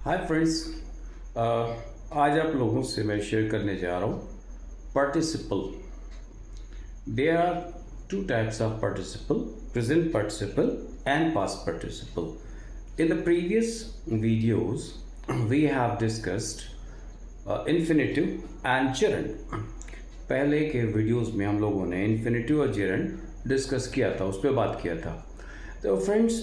Hi friends, आज आप लोगों से मैं शेयर करने जा रहा हूँ participle. There are two types of participle, present participle and past participle. In the previous videos, we have discussed infinitive and gerund. पहले के वीडियोस में हम लोगों ने infinitive और gerund डिस्कस किया था, उस पर बात किया था. तो फ्रेंड्स,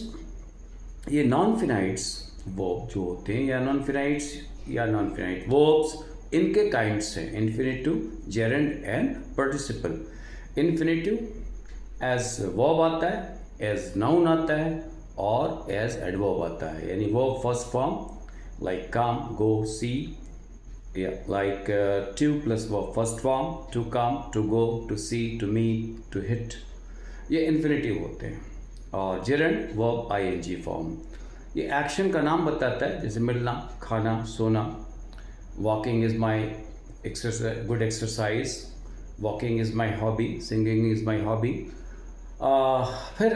ये नॉन फिनाइट्स वर्ब जो होते हैं या नॉन फिनाइट वर्ब्स, इनके काइंड्स हैं infinitive, gerund and participle. Infinitive as verb आता है, एज नाउन आता है और एज एडवर्ब आता है. यानी verb first form like come, go, see, या like to plus verb first form to come, to go, to see, to meet, to hit, ये इन्फिनेटिव होते हैं. और जेरेंड वर्ब आईएनजी फॉर्म, ये एक्शन का नाम बताता है, जैसे मिलना, खाना, सोना. Walking is my good exercise, walking is my hobby, singing is my hobby. फिर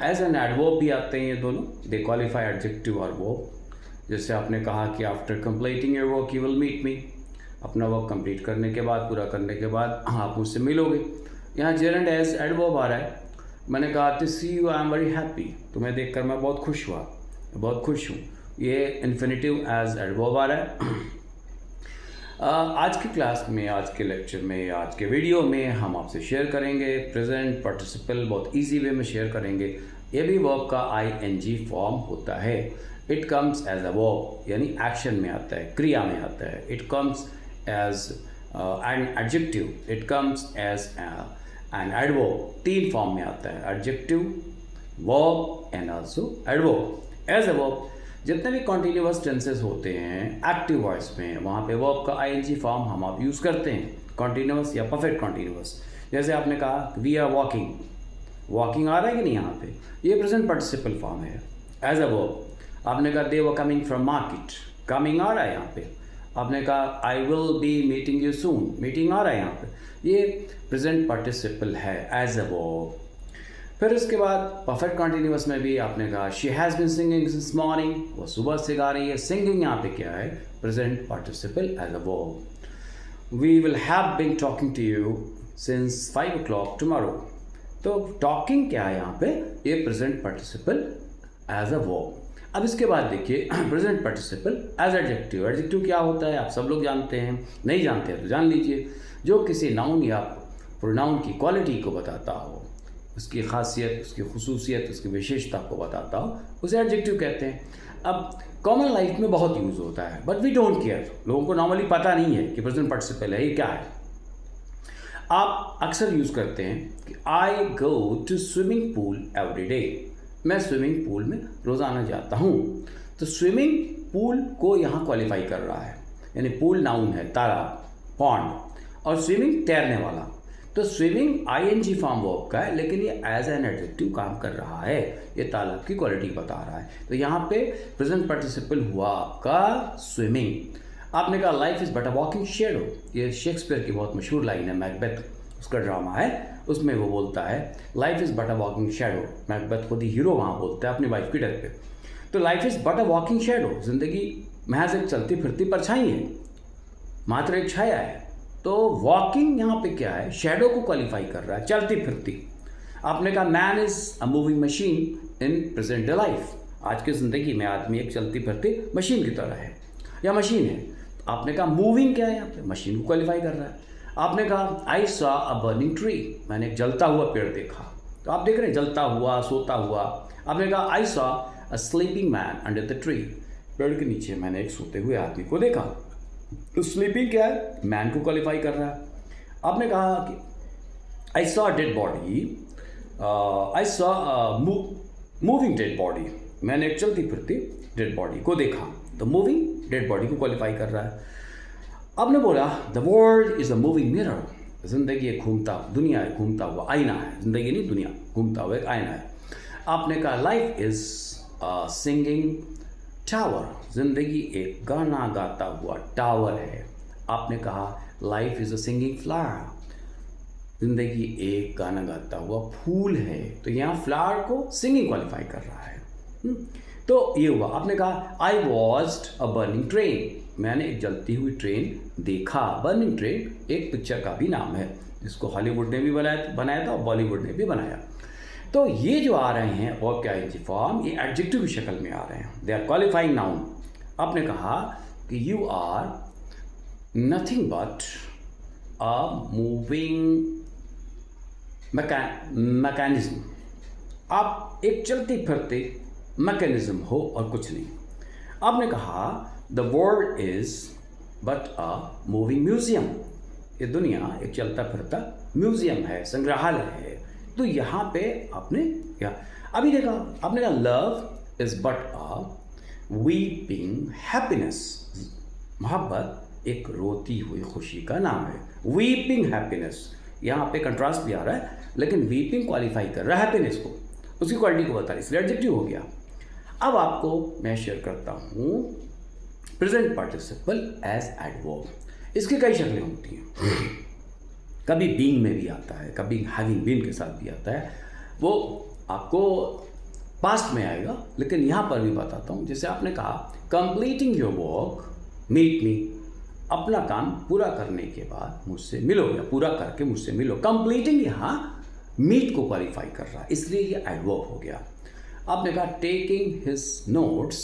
एज एन एडवर्ब भी आते हैं ये दोनों, दे क्वालिफाई एडजेक्टिव और वर्ब. जैसे आपने कहा कि after completing your work you will meet me, अपना वर्क कंप्लीट करने के बाद, पूरा करने के बाद आप मुझसे मिलोगे. यहाँ जेरेंड एज एडवर्ब आ रहा है. मैंने कहा to see you I am very happy, तुम्हें देखकर मैं बहुत खुश हुआ, बहुत खुश हूँ. ये इन्फिनेटिव एज एडवर्ब आ रहा है. आज की क्लास में, आज के लेक्चर में, आज के वीडियो में हम आपसे शेयर करेंगे प्रेजेंट पार्टिसिपल. बहुत इजी वे में शेयर करेंगे. ये भी वर्ब का आईएनजी फॉर्म होता है. It comes as a verb, यानी एक्शन में आता है, क्रिया में आता है. It comes as an adjective, it comes as an adverb. तीन फॉर्म में आता है, adjective, verb and also adverb. As a verb जितने भी कॉन्टिन्यूअस टेंसेस होते हैं एक्टिव वॉइस में, वहाँ पे वर्ब का आईएनजी फॉर्म हम आप यूज़ करते हैं, कॉन्टिन्यूअस या परफेक्ट कॉन्टिन्यूअस. जैसे आपने कहा वी आर वॉकिंग, वॉकिंग आ रहा है कि नहीं यहाँ पे, ये प्रेजेंट पार्टिसिपल फॉर्म है एज अ वर्ब. आपने कहा they were coming from market, coming आ रहा है यहाँ पे. आपने कहा I will be meeting you soon, meeting आ रहा है यहाँ पे, ये प्रेजेंट पार्टिसिपल है एज अ वर्ब. फिर उसके बाद परफेक्ट कॉन्टिन्यूअस में भी आपने कहा she has been singing since morning, वो सुबह से गा रही है. सिंगिंग यहाँ पे क्या है, present participle as a verb. We will have been talking to you since 5 o'clock tomorrow. तो टॉकिंग क्या है यहाँ पे, ये present participle as a verb. अब इसके बाद देखिए present participle as adjective. Adjective क्या होता है आप सब लोग जानते हैं, नहीं जानते हैं तो जान लीजिए. जो किसी नाउन या प्रोनाउन की क्वालिटी को बताता हो, उसकी खासियत, उसकी खुसूसियत, उसकी विशेषता को बताता हो, उसे एडजेक्टिव कहते हैं. अब कॉमन लाइफ में बहुत यूज़ होता है, बट वी डोंट केयर. लोगों को नॉर्मली पता नहीं है कि प्रेजेंट पार्टिसिपल है, ये क्या है. आप अक्सर यूज़ करते हैं कि I go to swimming pool every day, मैं स्विमिंग पूल में रोज़ाना जाता हूँ. तो स्विमिंग पूल को यहाँ क्वालिफाई कर रहा है, यानी पूल नाउन है, तालाब, पॉन्ड, और स्विमिंग तैरने वाला. तो स्विमिंग आईएनजी फॉर्म वर्ब का है, लेकिन ये एज एन एडजेक्टिव काम कर रहा है, ये तालाब की क्वालिटी बता रहा है. तो यहाँ पे प्रेजेंट पार्टिसिपल हुआ आपका स्विमिंग. आपने कहा life is but a walking shadow, ये शेक्सपियर की बहुत मशहूर लाइन है, मैकबेथ उसका ड्रामा है, उसमें वो बोलता है life is but a walking shadow. Macbeth खुद ही हीरो वहाँ बोलता है अपनी वाइफ की डेथ पे. तो life is but a walking shadow, जिंदगी महज एक चलती फिरती परछाई है, मात्र एक छाया है. तो वॉकिंग यहाँ पे क्या है, शैडो को क्वालिफाई कर रहा है, चलती फिरती. आपने कहा man is a moving machine in present day life, आज की ज़िंदगी में आदमी एक चलती फिरती मशीन की तरह है या मशीन है. आपने कहा मूविंग क्या है, यहाँ पे मशीन को क्वालिफाई कर रहा है. आपने कहा I saw a burning tree, मैंने एक जलता हुआ पेड़ देखा. तो आप देख रहे हैं जलता हुआ, सोता हुआ. आपने कहा I saw a sleeping man under the tree, पेड़ के नीचे मैंने एक सोते हुए आदमी को देखा. तो स्लीपिंग क्या है, मैन को क्वालिफाई कर रहा है. आपने कहा कि I saw dead body, I saw moving dead body, मैंने एक चलती फिरती डेड बॉडी को देखा. तो मूविंग डेड बॉडी को क्वालिफाई कर रहा है. आपने बोला the world is a moving mirror, जिंदगी एक घूमता, दुनिया एक घूमता हुआ आईना है. जिंदगी नहीं, दुनिया घूमता हुआ एक आईना है. आपने कहा लाइफ इज सिंगिंग टावर, जिंदगी एक गाना गाता हुआ टावर है. आपने कहा life is a singing flower, जिंदगी एक गाना गाता हुआ फूल है. तो यहाँ फ्लावर को सिंगिंग क्वालिफाई कर रहा है. तो ये हुआ, आपने कहा I watched a burning train, मैंने एक जलती हुई ट्रेन देखा। बर्निंग ट्रेन एक पिक्चर का भी नाम है जिसको हॉलीवुड ने भी बनाया था और बॉलीवुड ने भी बनाया। तो ये जो आ रहे हैं वर्ब के आईएनजी फॉर्म, ये एडजेक्टिव की शक्ल में आ रहे हैं, दे आर क्वालिफाइंग नाउन। आपने कहा कि you are nothing but a moving mechanism, आप एक चलते फिरते मैकेनिज्म हो और कुछ नहीं। आपने कहा the world is but a moving museum, ये दुनिया एक चलता फिरता म्यूजियम है, संग्रहालय है। तो यहाँ पे आपने क्या अभी देखा, आपने कहा love is but a weeping happiness, मोहब्बत एक रोती हुई खुशी का नाम है, वीपिंग हैप्पीनेस। यहाँ पे कंट्रास्ट भी आ रहा है, लेकिन वीपिंग क्वालिफाई कर रहा है हैप्पीनेस को, उसकी क्वालिटी को बता रहा है, इसलिए एडजेक्टिव हो गया। अब आपको मैं शेयर करता हूँ प्रेजेंट पार्टिसिपल एज एडवर्ब। इसकी कई शक्लें होती हैं, कभी बीइंग में भी आता है, कभी हैविंग बीन के साथ भी आता है, वो आपको पास्ट में आएगा, लेकिन यहाँ पर भी बताता हूँ। जैसे आपने कहा completing your work meet me, अपना काम पूरा करने के बाद मुझसे मिलो, या पूरा करके मुझसे मिलो। कंप्लीटिंग यहाँ मीट को क्वालिफाई कर रहा है, इसलिए ये एडवर्ब हो गया। आपने कहा taking his notes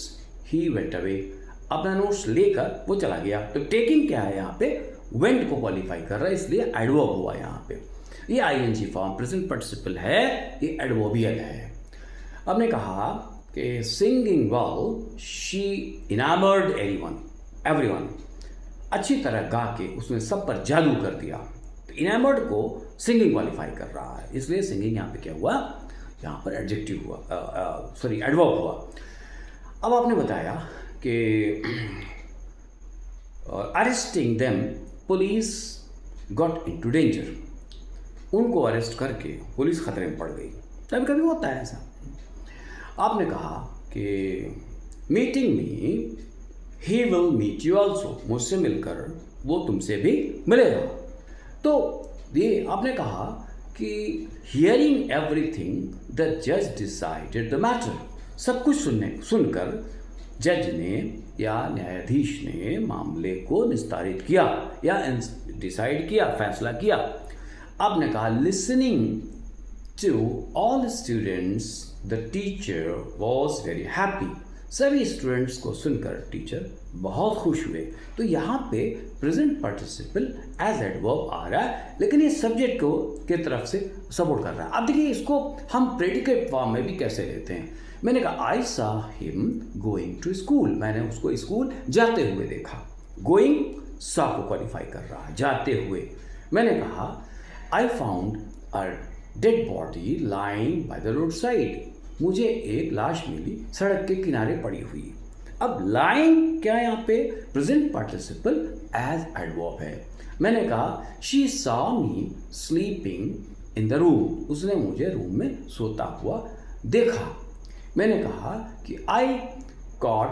he went away, अपना नोट्स लेकर वो चला गया। तो टेकिंग क्या है यहाँ पे, वेंट को क्वालिफाई कर रहा है, इसलिए एडवर्ब हुआ यहाँ पे। ये आईएनजी फॉर्म प्रेजेंट पार्टिसिपल है, ये एडवर्बियल है। आपने कहा कि singing well she enamoured everyone, अच्छी तरह गा के उसने सब पर जादू कर दिया। तो इनामर्ड को सिंगिंग क्वालिफाई कर रहा है, इसलिए सिंगिंग यहाँ पे क्या हुआ, यहाँ पर एडजेक्टिव हुआ, सॉरी एडवर्ब हुआ। अब आपने बताया कि arresting them police got into danger, उनको अरेस्ट करके पुलिस खतरे में पड़ गई। कभी कभी होता है ऐसा। आपने कहा कि meeting me he will meet you also, मुझसे मिलकर वो तुमसे भी मिलेगा। तो ये आपने कहा कि हियरिंग एवरीथिंग द जज डिसाइडेड द मैटर, सब कुछ सुनकर जज ने या न्यायाधीश ने मामले को निस्तारित किया या डिसाइड किया, फैसला किया। आपने कहा listening to all students the teacher was very happy, सभी स्टूडेंट्स को सुनकर टीचर बहुत खुश हुए। तो यहाँ पे प्रेजेंट पार्टिसिपल एज एडवर्ब आ रहा है, लेकिन ये सब्जेक्ट को की तरफ से सपोर्ट कर रहा है। अब देखिए इसको हम प्रेडिकेट फॉर्म में भी कैसे लेते हैं। मैंने कहा आई सा हिम गोइंग टू स्कूल, मैंने उसको स्कूल जाते हुए देखा। गोइंग सा को क्वालिफाई कर रहा है, जाते हुए। मैंने कहा I found a dead body lying by the road side, मुझे एक लाश मिली सड़क के किनारे पड़ी हुई। अब लाइंग क्या यहाँ पे प्रेजेंट पार्टिसिपल एज एडवर्ब है। मैंने कहा she saw me sleeping in the room, उसने मुझे रूम में सोता हुआ देखा। मैंने कहा कि आई caught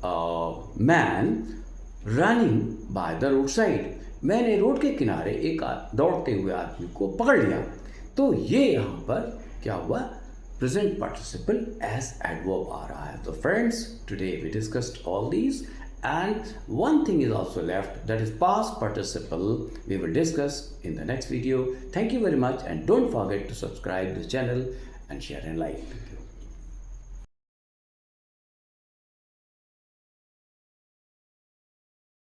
a man running by the road side, मैंने रोड के किनारे एक दौड़ते हुए आदमी को पकड़ लिया। तो ये यहाँ पर क्या हुआ, present participle as adverb आ रहा है। तो friends, today we discussed all these, and one thing is also left, that is past participle. We will discuss in the next video. Thank you very much, and don't forget to subscribe this channel and share and like.